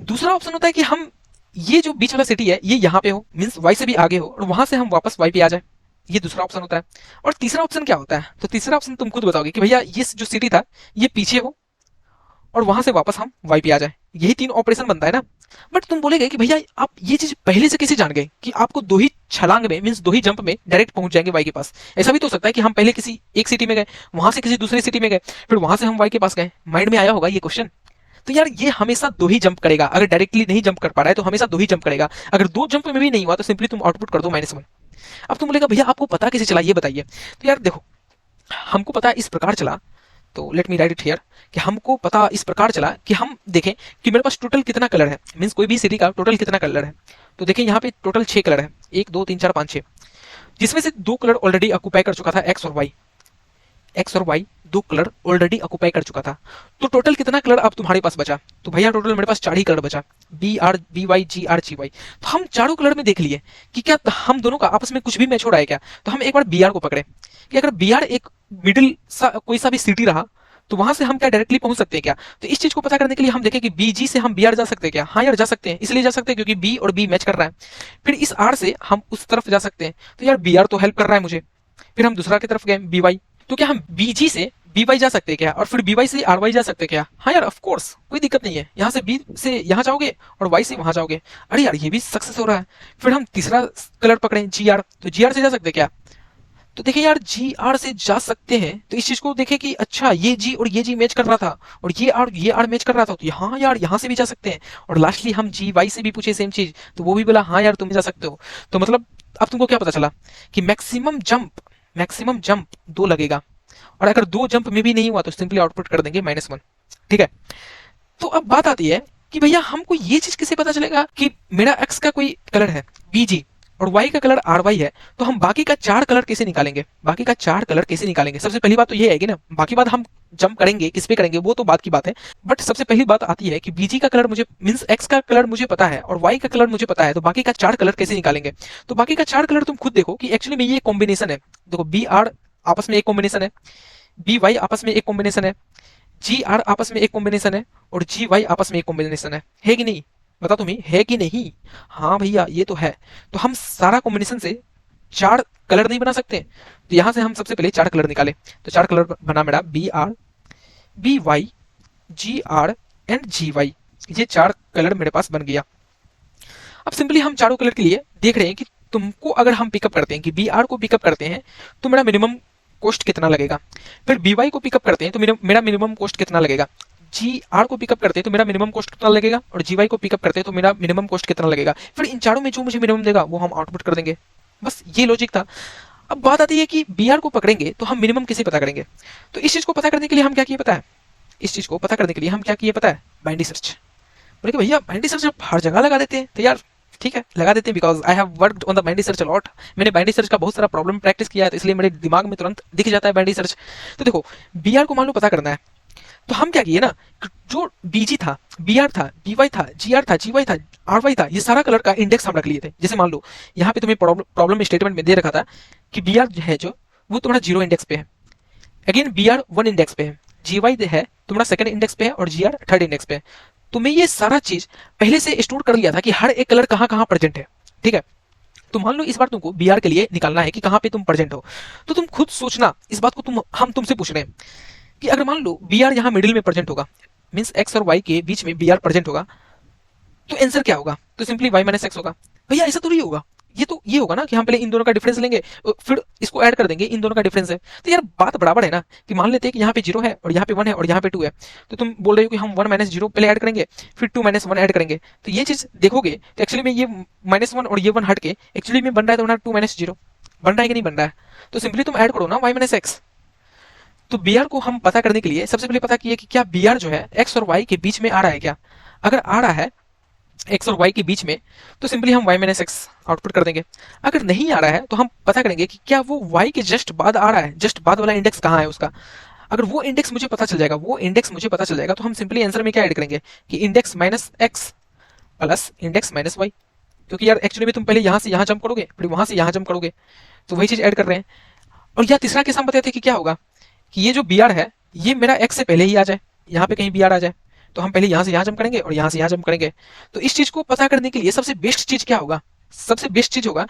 दूसरा ऑप्शन होता है कि हम ये जो बीच वाला सिटी है ये यहाँ पे हो, मीन्स वाई से भी आगे हो, और वहां से हम वापस वाई पे आ जाए। ये दूसरा ऑप्शन होता है। और तीसरा ऑप्शन क्या होता है, तो तीसरा ऑप्शन तुम खुद बताओगे कि भैया ये जो सिटी था ये पीछे हो और वहां से वापस हम वाई पे आ जाए। यही तीन ऑपरेशन बनता है ना। बट तुम बोलेगे कि भैया आप ये चीज पहले से कैसे जान गए कि आपको दो ही छलांग में, मीन्स दो ही जंप में डायरेक्ट पहुंच जाएंगे वाई के पास। ऐसा भी तो हो सकता है कि हम पहले किसी एक सिटी में गए, वहां से किसी दूसरी सिटी में गए, फिर वहां से हम वाई के पास गए। माइंड में आया होगा ये क्वेश्चन। तो यार ये हमेशा दो ही जंप करेगा। अगर डायरेक्टली नहीं जंप कर पा रहा है तो हमेशा दो ही जंप करेगा। अगर दो जंप में भी नहीं हुआ तो सिंपली तुम आउटपुट कर दो -1। अब तुम बोलेगा भैया आपको पता कैसे चला ये बताइए। तो यार देखो, हमको पता इस प्रकार चला, तो let me right it here, कि हमको पता इस प्रकार चला कि हम देखें कि मेरे पास टोटल कितना कलर है, मीन्स कोई भी सिटी का टोटल कितना कलर है। तो देखें यहाँ पे टोटल 6 कलर है, 1 2 3 4 5 6, जिसमें से 2 कलर ऑलरेडी ऑक्यूपाई कर चुका था, एक्स और वाई। एक्स और वाई 2 कलर ऑलरेडी ऑक्यूपाई कर चुका था। तो टोटल कितना कलर अब तुम्हारे पास बचा, तो भैया टोटल मेरे पास 4 ही कलर बचा, B R B Y G R G Y. तो हम चारों कलर में देख लिए कि क्या हम दोनों का आपस में कुछ भी मैच हो रहा है क्या। तो हम एक बार बी आर को पकड़े कि अगर बी आर एक मिडिल सा कोई सा भी सिटी रहा तो वहां से हम क्या डायरेक्टली पहुंच सकते हैं क्या। तो इस चीज को पता करने के लिए हम देखें कि बी जी से हम बी आर जा सकते हैं क्या। हाँ यार जा सकते हैं, इसलिए जा सकते हैं क्योंकि बी और बी मैच कर रहा है। फिर इस आर से हम उस तरफ जा सकते हैं, तो यार बी आर तो हेल्प कर रहा है मुझे। फिर हम दूसरा की तरफ गए बी वाई, तो क्या हम बीजी से बी वाई जा सकते हैं क्या, और फिर बी वाई से आर वाई जा सकते हैं क्या। हाँ यार ऑफ कोर्स कोई दिक्कत नहीं है, यहाँ से बी से यहाँ जाओगे और वाई से वहां जाओगे। अरे यार ये भी सक्सेस हो रहा है। फिर हम तीसरा कलर पकड़े जी आर, तो जी आर से जा सकते हैं क्या। तो देखिए यार जी आर से जा सकते हैं, तो इस चीज को देखे कि अच्छा ये जी और ये जी मैच कर रहा था और ये आर मैच कर रहा था, तो हाँ यार यहाँ से भी जा सकते हैं। और लास्टली हम जी वाई से भी पूछे सेम चीज, तो वो भी बोला हाँ यार तुम जा सकते हो। तो मतलब अब तुमको क्या पता चला कि मैक्सिमम जंप 2 लगेगा, और अगर 2 जंप में भी नहीं हुआ तो सिंपली आउटपुट कर देंगे -1। ठीक है। तो अब बात आती है कि भैया हमको ये चीज कैसे पता चलेगा कि मेरा एक्स का कोई कलर है बीजी और वाई का कलर आर वाई है, तो हम बाकी का 4 कलर कैसे निकालेंगे, बाकी का 4 कलर कैसे निकालेंगे। सबसे पहली बात तो ये आएगी ना, बाकी बात हम जंप करेंगे किस पे करेंगे वो तो बात की बात है। बट सबसे पहली बात आती है कि बीजी का कलर मुझे, मीन्स एक्स का कलर मुझे पता है और वाई का कलर मुझे पता है, तो बाकी का 4 कलर कैसे निकालेंगे। तो बाकी का 4 कलर तुम खुद देखो कि एक्चुअली में ये कॉम्बिनेशन है। देखो बी आर आपस में एक कॉम्बिनेशन है, बी वाई आपस में एक कॉम्बिनेशन है, जी आर आपस में एक कॉम्बिनेशन है, और जी वाई आपस में एक कॉम्बिनेशन है कि नहीं। बता तुम्हें है कि नहीं। हाँ भैया ये तो है। तो हम सारा कॉम्बिनेशन से 4 कलर नहीं बना सकते, तो यहां से हम सबसे पहले 4 कलर निकाले। तो 4 कलर बना मेरा B R B Y G R and G Y. ये 4 कलर मेरे पास बन गया। अब सिंपली हम चारों कलर के लिए देख रहे हैं कि तुमको अगर हम पिकअप करते हैं कि बी आर को पिकअप करते हैं तो मेरा मिनिमम कॉस्ट कितना लगेगा। फिर बी वाई को पिकअप करते हैं तो मेरा मिनिमम कॉस्ट कितना लगेगा। जी आर को पिकअप करते हैं तो मेरा मिनिमम कॉस्ट कितना लगेगा, और जी वाई को पिकअप करते हैं तो मेरा मिनिमम कॉस्ट कितना लगेगा। फिर इन चारों में जो मुझे मिनिमम देगा वो हम आउटपुट कर देंगे। बस ये लॉजिक था। अब बात आती है कि बी आर को पकड़ेंगे तो हम मिनिमम कैसे पता करेंगे। तो इस चीज को पता करने के लिए हम क्या किए पता है, इस चीज को पता करने के लिए हम क्या किए पता है, बाइनरी सर्च। बोले कि भैया बाइनरी सर्च आप हर जगह लगा देते हैं, तो यार ठीक है लगा देते हैं, because I have worked on the binary search a lot. मैंने बाइनरी सर्च का बहुत सारा प्रॉब्लम प्रैक्टिस किया है, तो इसलिए मेरे दिमाग में तुरंत दिख जाता है बाइनरी सर्च। तो देखो बी आर को मान लो पता करना है, तो हम क्या किए ना, जो बीजी था, बी आर था, बी वाई था, जी आर था, जी वाई था, आर वाई था, ये सारा कलर का इंडेक्स हम रख लिए थे। जैसे मान लो यहाँ पे तुम्हें प्रॉब्लम स्टेटमेंट में दे रखा था कि बी आर है जो वो तुम्हारा 0 इंडेक्स पे है, अगेन बी आर 1 इंडेक्स पे है, जी वाई है तुम्हारा 2nd इंडेक्स पे है, और जी आर 3rd इंडेक्स पे है। तो मैं ये सारा चीज पहले से स्टोर कर लिया था कि हर एक कलर कहाँ कहाँ प्रेजेंट है। ठीक है। तो मान लो इस बार तुमको बी आर के लिए निकालना है कि कहाँ पे तुम प्रेजेंट हो, तो तुम खुद सोचना इस बात को। हम तुमसे पूछ रहे हैं कि अगर मान लो बी आर यहाँ मिडिल में प्रेजेंट होगा, मीन्स एक्स और वाई के बीच में बी आर प्रेजेंट होगा, तो आंसर क्या होगा, तो सिंपली वाई माइनस एक्स होगा। भैया ऐसा तो नहीं होगा, ये होगा ना कि हम पहले इन दोनों का डिफरेंस लेंगे फिर इसको ऐड कर देंगे, इन दोनों का डिफरेंस है। तो यार बात बराबर है ना, कि मान लेते हैं कि यहाँ पे 0 है और यहाँ पे 1 है और यहाँ पे 2 है, तो तुम बोल रहे हो कि हम 1 माइनस 0 पहले ऐड करेंगे फिर 2 माइनस 1 ऐड करेंगे। तो ये चीज देखोगे तो एक्चुअली में ये -1 और ये 1 हट के एक्चुअली में बन रहा है तुम्हारा 2 माइनस 0, बन रहा है कि नहीं बन रहा है। तो सिंपली तुम ऐड करो ना y माइनस एक्स। तो बी आर को हम पता करने के लिए सबसे पहले पता किए कि क्या बी आर जो है एक्स और वाई के बीच में आ रहा है क्या। अगर आ रहा है एक्स और वाई के बीच में तो सिंपली हम y माइनस एक्स आउटपुट कर देंगे। अगर नहीं आ रहा है तो हम पता करेंगे कि क्या वो y के जस्ट बाद आ रहा है, जस्ट बाद वाला इंडेक्स कहाँ है उसका। अगर वो इंडेक्स मुझे पता चल जाएगा, वो इंडेक्स मुझे पता चल जाएगा, तो हम सिंपली आंसर में क्या ऐड करेंगे कि index minus X plus index minus Y. क्योंकि यार एक्चुअली में तुम पहले यहाँ से यहाँ जंप करोगे फिर वहां से यहाँ जंप करोगे, तो वही चीज ऐड कर रहे हैं। और या तीसरा केस हम बताते हैं कि क्या होगा कि ये जो बी आर है ये मेरा एक्स से पहले ही आ जाए, यहाँ पे कहीं बी आर आ जाए, तो हम पहले यहाँ से यहाँ जंप करेंगे और यहाँ से यहाँ जंप करेंगे। तो इस चीज को पता करने के लिए सबसे बेस्ट चीज क्या होगा, सबसे बेस्ट चीज होगा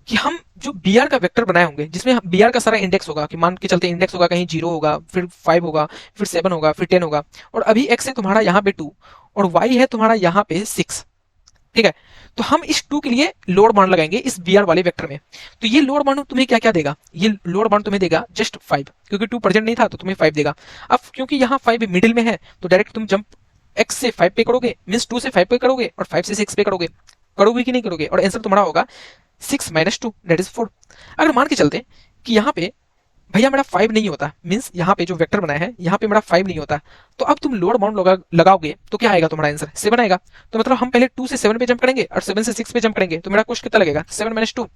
कि हम जो बी आर का वेक्टर बनाए होंगे जिसमें बी आर का सारा इंडेक्स होगा, कि मान के चलते इंडेक्स होगा कहीं 0 होगा फिर 5 होगा फिर 7 होगा फिर 10 होगा, और अभी एक्स है तुम्हारा यहाँ पे 2 और वाई है तुम्हारा यहाँ पे 6, ठीक है। तो हम इस 2 के लिए लोड बाउंड लगाएंगे इस बी आर वाले वेक्टर में। तो ये लोड बाउंड तुम्हें क्या क्या देगा, ये लोड बाउंड तुम्हें देगा जस्ट 5, क्योंकि 2 प्रेजेंट नहीं था तो तुम्हें 5 देगा। अब क्योंकि यहाँ 5 मिडिल में है तो डायरेक्ट तुम जंप एक्स से 5 पे करोगे, मीन्स 2 से 5 पे करोगे और 5 से 6 पे करोगे, करोगे कि नहीं करोगे, और आंसर तुम्हारा होगा 6 माइनस 2 दैट इज 4। अगर मान के चलते कि यहाँ पे भैया मेरा 5 नहीं होता, मीन्स यहाँ पे जो वेक्टर बनाया है यहाँ पे मेरा 5 नहीं होता, तो अब तुम लोड बाउंड लगाओगे तो क्या आएगा तुम्हारा आंसर 7 आएगा। तो मतलब हम पहले 2 से 7 पे जंप करेंगे और 7 से 6 पे जंप करेंगे, तो मेरा कॉस्ट कितना लगेगा 7 माइनस 2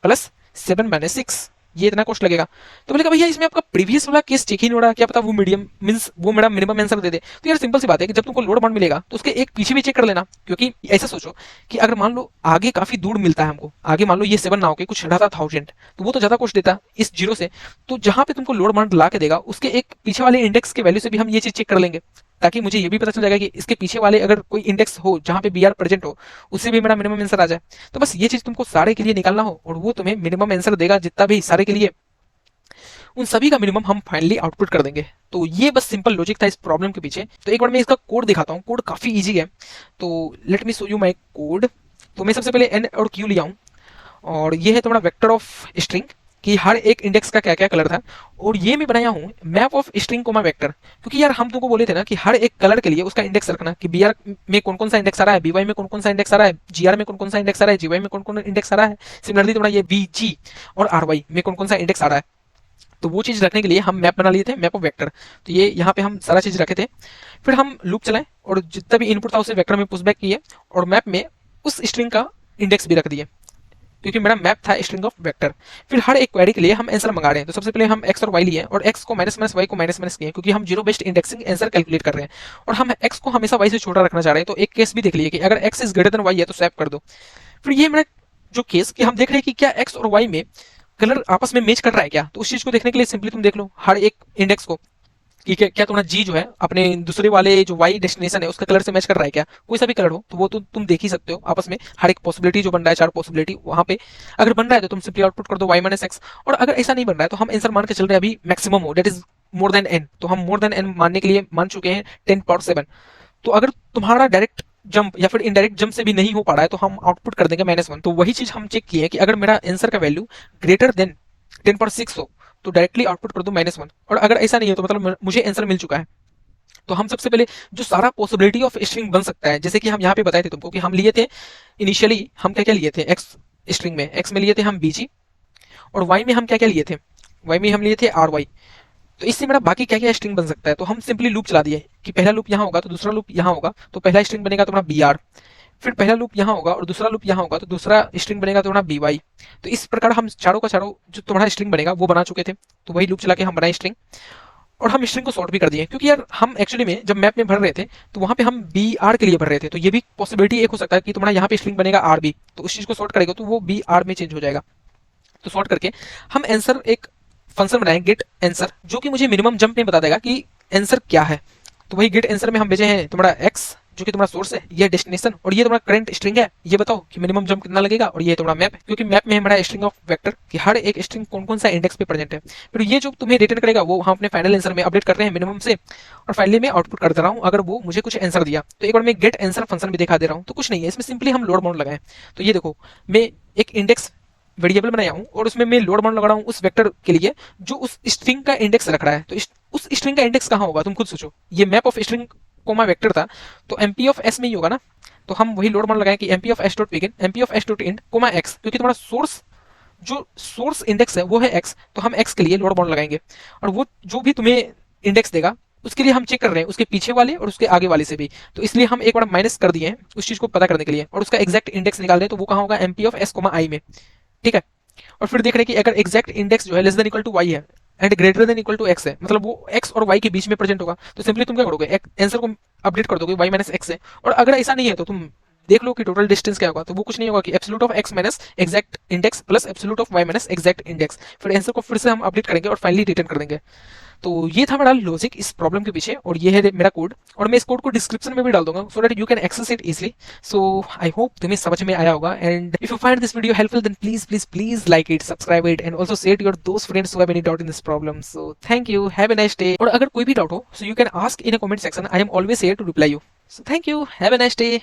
प्लस 7 माइनस 6, ये इतना कॉस्ट लगेगा। तो बोले भैया इसमें आपका प्रीवियस वाला केस चेक ही नहीं हो रहा, क्या पता वो मीडियम मींस वो मेरा मिनिमम आंसर दे दे। तो यार सिंपल सी बात है कि जब तुमको लोड बाउंड मिलेगा तो उसके एक पीछे भी चेक कर लेना, क्योंकि ऐसा सोचो कि अगर मान लो आगे काफी दूर मिलता है हमको, आगे मान लो ये 7 ना होके कुछ रहता 1000, तो वो तो ज्यादा कॉस्ट देता इस 0 से। तो जहां पे तुमको लोड बाउंड ला के देगा उसके एक पीछे वाले इंडेक्स के वैल्यू से भी हम ये चीज चेक कर लेंगे, ताकि मुझे ये भी पता चल जाएगा कि इसके पीछे वाले अगर कोई इंडेक्स हो जहां पे बी आर प्रेजेंट हो उससे भी मेरा मिनिमम आंसर आ जाए। तो बस ये चीज तुमको सारे के लिए निकालना हो और वो तुम्हें मिनिमम आंसर देगा जितना भी सारे के लिए, उन सभी का मिनिमम हम फाइनली आउटपुट कर देंगे। तो ये बस सिंपल लॉजिक था इस प्रॉब्लम के पीछे। तो एक बार मैं इसका कोड दिखाता हूँ, कोड काफी इजी है। तो let me show you my code. तो मैं सबसे पहले एन और क्यू लिया हूँ और ये है तुम्हारा वेक्टर ऑफ स्ट्रिंग कि हर एक इंडेक्स का क्या क्या कलर था, और ये मैं बनाया हूँ map of string comma vector, क्योंकि यार हम तुमको बोले थे ना कि हर एक कलर के लिए उसका इंडेक्स रखना, कि बी आर में कौन कौन सा इंडेक्स आ रहा है, बी वाई में कौन कौन सा इंडेक्स आ रहा है, जी आर में कौन कौन सा इंडेक्स आ रहा है, जी वाई में कौन कौन इंडेक्स आ रहा है। सिमिलरली तुम्हारा ये बी जी और आर वाई में कौन कौन सा इंडेक्स आ रहा है। तो वो चीज रखने के लिए हम मैप बना लिए थे, मैप ऑफ वेक्टर। तो ये यहाँ पे हम सारा चीज रखे थे, फिर हम लूप चलाए और जितना भी इनपुट था उसे वेक्टर में पुशबैक किए और मैप में उस स्ट्रिंग का इंडेक्स भी रख दिए, क्योंकि मेरा मैप था स्ट्रिंग ऑफ वेक्टर। फिर हर एक क्वेरी के लिए हम आंसर मंगा रहे हैं। तो सबसे पहले हम एक्स और वाई लिए और एक्स को माइनस माइनस वाई को माइनस माइनस किए, क्योंकि हम zero based indexing answer calculate कर रहे हैं और हम एक्स को हमेशा वाई से छोटा रखना चाह रहे हैं। तो एक केस भी देख लिए कि अगर X is greater than Y है तो स्वैप कर दो। फिर ये मेरा जो केस कि हम देख रहे हैं कि क्या एक्स और वाई में कलर आपस में मैच कर रहा है क्या, तो उस चीज को देखने के लिए सिंपली तुम देख लो हर एक इंडेक्स को कि क्या तुम्हारा जी जो है अपने दूसरे वाले जो वाई डेस्टिनेशन है उसका कलर से मैच कर रहा है क्या। कोई सा भी कलर हो तो वो तो तुम देख ही सकते हो आपस में, हर एक पॉसिबिलिटी जो बन रहा है 4 पॉसिबिलिटी वहां पे अगर बन रहा है तो तुम सिंपली आउटपुट कर दो वाई माइनस एक्स। और अगर ऐसा नहीं बन रहा है तो हम आंसर मान के चल रहे हैं अभी मैक्सिमम हो, that is more than N. तो हम मोर देन एन मानने के लिए मान चुके हैं 10 पावर 7। तो अगर तुम्हारा डायरेक्ट जंप या फिर इनडायरेक्ट जंप से भी नहीं हो पा रहा है तो हम आउटपुट कर देंगे -1। तो वही चीज हम चेक किए कि अगर मेरा आंसर का वैल्यू ग्रेटर देन 10 पावर 6 हो तो डायरेक्टली आउटपुट कर दो -1, और अगर ऐसा नहीं है तो मतलब मुझे आंसर मिल चुका है। तो हम सबसे पहले जो सारा पॉसिबिलिटी ऑफ स्ट्रिंग बन सकता है, जैसे कि हम यहाँ पे बताए थे तुमको कि हम लिए थे इनिशियली, हम क्या क्या लिए थे एक्स स्ट्रिंग में, एक्स में लिए थे हम बीजी, और वाई में हम क्या क्या लिए थे, वाई में हम लिए थे आर वाई। तो इससे मेरा बाकी क्या क्या स्ट्रिंग बन सकता है, तो हम सिंपली लूप चला दिए कि पहला लूप यहाँ होगा तो दूसरा लूप यहाँ होगा, तो पहला स्ट्रिंग बनेगा तुम्हारा बी आर, फिर पहला लूप यहाँ होगा और दूसरा लूप यहाँ होगा तो दूसरा स्ट्रिंग बनेगा तुम्हारा बी वाई। तो इस प्रकार हम चारों का चारों जो तुम्हारा स्ट्रिंग बनेगा वो बना चुके थे। तो वही लूप चला के हम बनाए स्ट्रिंग, और हम स्ट्रिंग को सॉर्ट भी कर दिए, क्योंकि यार हम एक्चुअली में जब मैप में भर रहे थे तो वहां पे हम बी आर के लिए भर रहे थे। तो ये भी पॉसिबिलिटी एक हो सकता है कि तुम्हारा यहाँ पे स्ट्रिंग बनेगा आर बी, तो उस चीज को सॉर्ट करेगा तो वो बी आर में चेंज हो जाएगा। तो सॉर्ट करके हम आंसर एक फंक्शन बनाएंगे गेट आंसर, जो कि मुझे मिनिमम जंप में बता देगा कि आंसर क्या है। तो वही गेट आंसर में हम भेजे हैं तुम्हारा एक्स जो कि तुम्हारा सोर्स है, ये डेस्टिनेशन, और ये तुम्हारा करंट स्ट्रिंग है, ये बताओ कि मिनिमम जंप कितना लगेगा, और ये तुम्हारा मैप, क्योंकि मैप में हमारा स्ट्रिंग ऑफ वेक्टर कि हर एक स्ट्रिंग कौन कौन सा इंडेक्स पे प्रेजेंट है। फिर ये जो तुम्हें रिटर्न करेगा वो हम अपने फाइनल आंसर में अपडेट कर रहे हैं मिनिमम से, और फाइनली मैं आउटपुट कर दे रहा हूँ अगर वो मुझे कुछ आंसर दिया। तो एक बार मैं गेट आंसर फंक्शन भी दिखा दे रहा हूँ। तो कुछ नहीं है इसमें, सिंपली हम लोड बाउंड लगाएं। तो ये देखो मैं एक इंडेक्स वेरिएबल बनाया हूँ और उसमें मैं लोड मान लगा रहा हूँ उस वेक्टर के लिए जो उस स्ट्रिंग का इंडेक्स रख रहा है। तो उस स्ट्रिंग का इंडेक्स कहाँ होगा, तुम खुद सोचो। ये map of string comma vector था, तो एमपी ऑफ एस में ही होगा ना। तो हम वही लोड मान लगाएं कि MP of S dot begin MP of S dot end comma X, क्योंकि तुम्हारा सोर्स जो सोर्स इंडेक्स है वो है एक्स, तो हम एक्स के लिए लोड बाउंड लगाएंगे। और वो जो भी तुम्हें इंडेक्स देगा उसके लिए हम चेक कर रहे हैं उसके पीछे वाले और उसके आगे वाले से भी। तो इसलिए हम एक बार माइनस कर दिए हैं उस चीज को पता करने के लिए, और उसका एग्जैक्ट इंडेक्स निकाल रहे हैं, तो वो कहाँ होगा, एमपी ऑफ एस कोमा आई में। ठीक है। और फिर देख रहे हैं कि अगर एग्जैक्ट इंडेक्स जो है less than equal to Y है and greater than equal to X है, मतलब वो एक्स और वाई के बीच में प्रेजेंट होगा, तो सिंपली तुम क्या करोगे, आंसर को अपडेट कर दोगे वाई माइनस एक्स है। और अगर ऐसा नहीं है तो तुम देख लो कि टोटल डिस्टेंस क्या होगा, तो वो कुछ नहीं होगा कि absolute of X minus exact index plus absolute of Y minus exact index. फिर आंसर को फिर से हम अपडेट करेंगे और फाइनली रिटर्न कर देंगे। तो ये था मेरा लॉजिक इस प्रॉब्लम के पीछे, और ये है मेरा कोड, और मैं इस कोड को डिस्क्रिप्शन में भी डाल दूंगा so that you can access it easily. So I hope तुम्हें समझ में आया होगा, and if you find this video helpful then please please please like it, subscribe it, and also share your दोस्त friends who have any doubt in this problem. So thank you, have a nice day. और अगर कोई भी doubt हो so you can ask in a comment section, I am always here to reply you. So thank you, have a nice day.